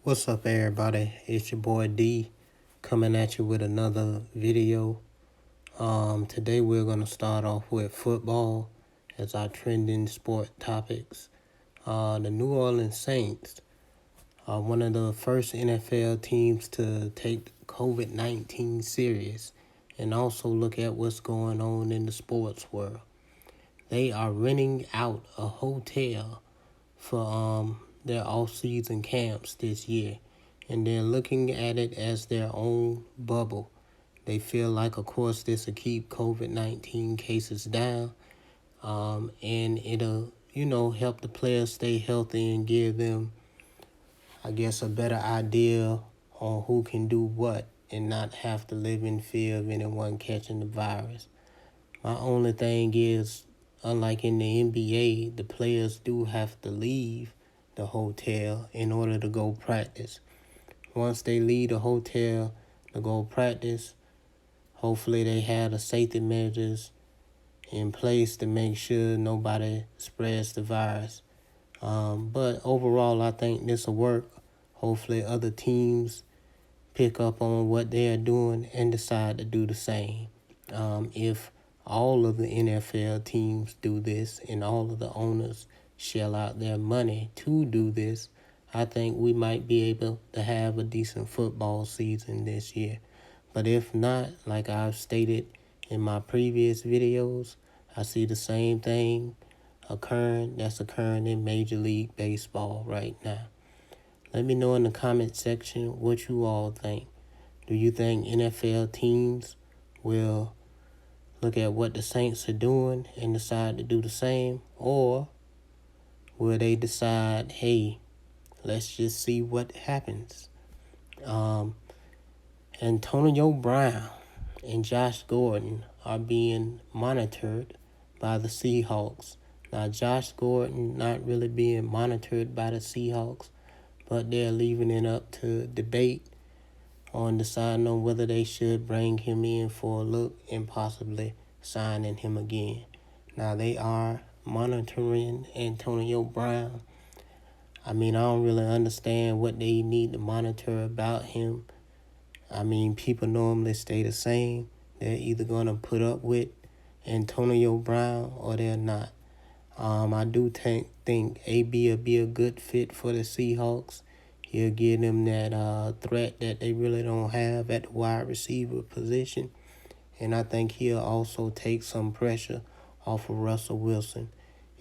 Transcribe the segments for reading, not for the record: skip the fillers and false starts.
What's up, everybody? It's your boy D coming at you with another video. Today we're gonna start off with football as our trending sport topics. The New Orleans Saints are one of the first NFL teams to take COVID-19 serious and also look at what's going on in the sports world. They are renting out a hotel for their off-season camps this year, and they're looking at it as their own bubble. They feel like, of course, this will keep COVID-19 cases down, and it'll, help the players stay healthy and give them, I guess, a better idea on who can do what and not have to live in fear of anyone catching the virus. My only thing is, unlike in the NBA, the players do have to leave the hotel in order to go practice. Once they leave the hotel to go practice, hopefully they have the safety measures in place to make sure nobody spreads the virus. But overall, I think this will work. Hopefully other teams pick up on what they are doing and decide to do the same. If all of the NFL teams do this and all of the owners shell out their money to do this, I think we might be able to have a decent football season this year. But if not, like I've stated in my previous videos, I see the same thing that's occurring in Major League Baseball right now. Let me know in the comment section what you all think. Do you think NFL teams will look at what the Saints are doing and decide to do the same? Or will they decide, hey, let's just see what happens? Antonio Brown and Josh Gordon are being monitored by the Seahawks. Now, Josh Gordon not really being monitored by the Seahawks, but they're leaving it up to debate on deciding on whether they should bring him in for a look and possibly signing him again. Now, they are monitoring Antonio Brown. I don't really understand what they need to monitor about him. People normally stay the same. They're either going to put up with Antonio Brown or they're not. I do think AB will be a good fit for the Seahawks. He'll give them that threat that they really don't have at the wide receiver position. And I think he'll also take some pressure off of Russell Wilson.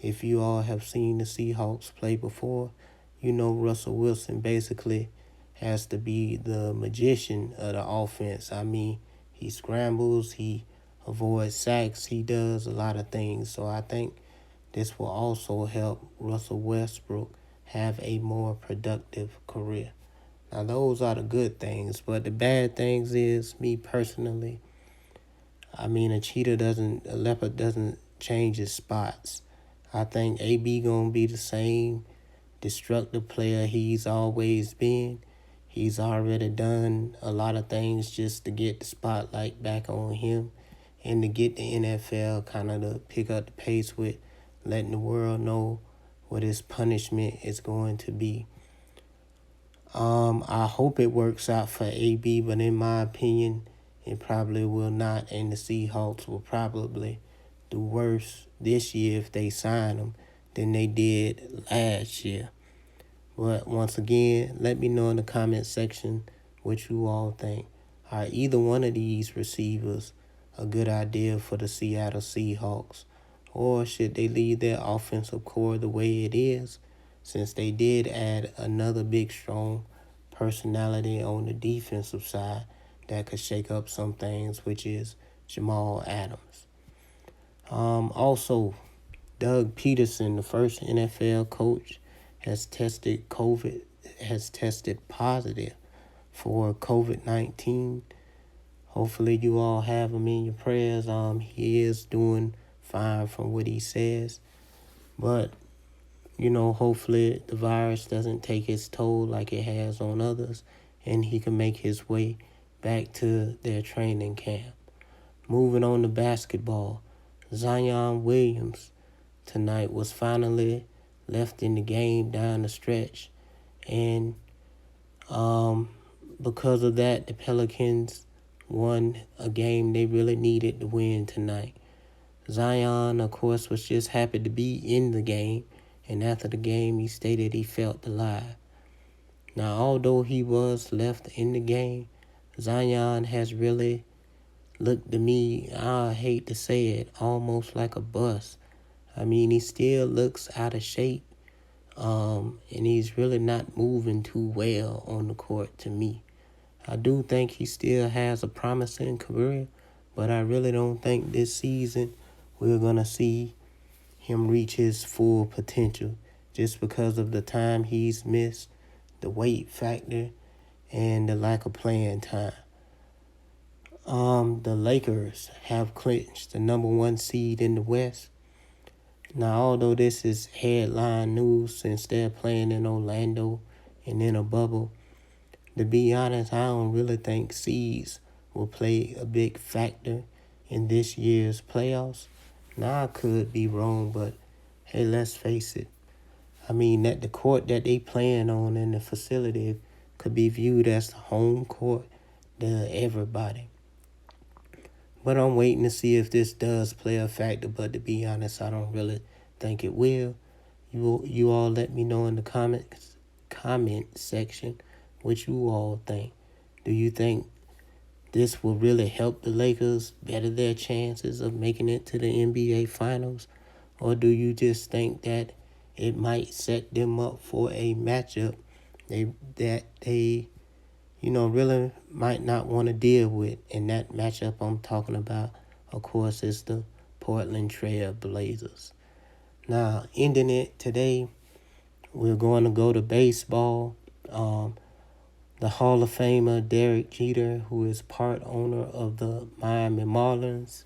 If you all have seen the Seahawks play before, you know Russell Wilson basically has to be the magician of the offense. He scrambles, he avoids sacks, he does a lot of things. So I think this will also help Russell Westbrook have a more productive career. Now, those are the good things, but the bad things is, me personally, a leopard doesn't change his spots. I think AB gonna be the same destructive player he's always been. He's already done a lot of things just to get the spotlight back on him and to get the NFL kind of to pick up the pace with letting the world know what his punishment is going to be. I hope it works out for AB, but in my opinion, it probably will not, and the Seahawks will probably do worse this year if they sign him than they did last year. But once again, let me know in the comment section what you all think. Are either one of these receivers a good idea for the Seattle Seahawks? Or should they leave their offensive core the way it is, since they did add another big, strong personality on the defensive side that could shake up some things, which is Jamal Adams. Also, Doug Peterson, the first NFL coach, has tested positive for COVID-19. Hopefully you all have him in your prayers. He is doing fine from what he says. But, hopefully the virus doesn't take its toll like it has on others, and he can make his way back to their training camp. Moving on to basketball, Zion Williams tonight was finally left in the game down the stretch, and Um, because of that, the Pelicans won a game they really needed to win tonight. Zion, of course, was just happy to be in the game, and after the game, he stated he felt alive. Now, although he was left in the game, Zion has really looked to me, I hate to say it, almost like a bust. I mean, he still looks out of shape, and he's really not moving too well on the court to me. I do think he still has a promising career, but I really don't think this season we're going to see him reach his full potential just because of the time he's missed, the weight factor, and the lack of playing time. The Lakers have clinched the number one seed in the West. Now, although this is headline news since they're playing in Orlando and in a bubble, to be honest, I don't really think seeds will play a big factor in this year's playoffs. Now, I could be wrong, but hey, let's face it. I mean, that the court that they playing on in the facility could be viewed as the home court to everybody. But I'm waiting to see if this does play a factor. But to be honest, I don't really think it will. You all let me know in the comment section what you all think. Do you think this will really help the Lakers better their chances of making it to the NBA Finals? Or do you just think that it might set them up for a matchup that they really might not want to deal with? And that matchup I'm talking about, of course, is the Portland Trail Blazers. Now, ending it today, we're going to go to baseball. The Hall of Famer Derek Jeter, who is part owner of the Miami Marlins,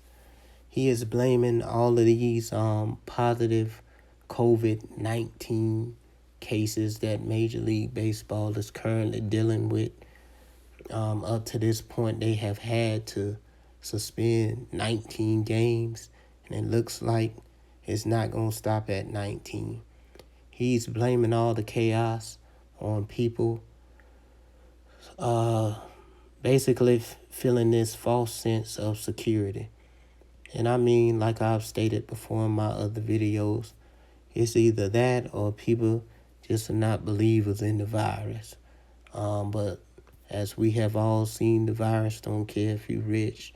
he is blaming all of these positive COVID-19 cases that Major League Baseball is currently dealing with. Up to this point, they have had to suspend 19 games, and it looks like it's not going to stop at 19. He's blaming all the chaos on people, basically feeling this false sense of security. And I mean, like I've stated before in my other videos, it's either that or people just are not believers in the virus. But as we have all seen, the virus don't care if you're rich,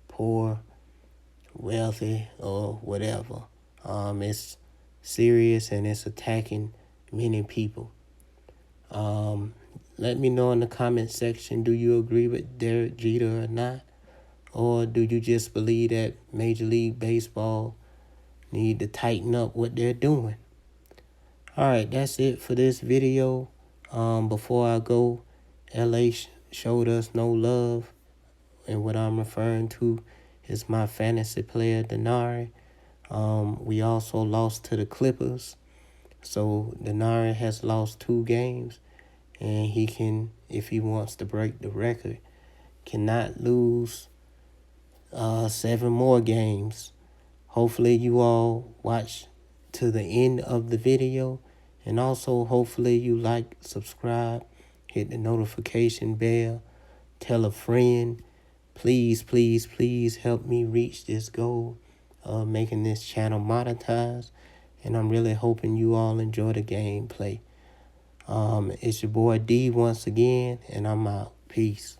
poor, wealthy, or whatever. It's serious and it's attacking many people. Let me know in the comment section, do you agree with Derek Jeter or not? Or do you just believe that Major League Baseball need to tighten up what they're doing? Alright, that's it for this video. Before I go, LA showed us no love. And what I'm referring to is my fantasy player, Denari. We also lost to the Clippers. So Denari has lost 2 games. And he can, if he wants to break the record, cannot lose 7 more games. Hopefully you all watch to the end of the video, and also hopefully you like, subscribe, hit the notification bell, tell a friend. Please, please, please help me reach this goal of making this channel monetized, and I'm really hoping you all enjoy the gameplay. It's your boy D once again, and I'm out. Peace.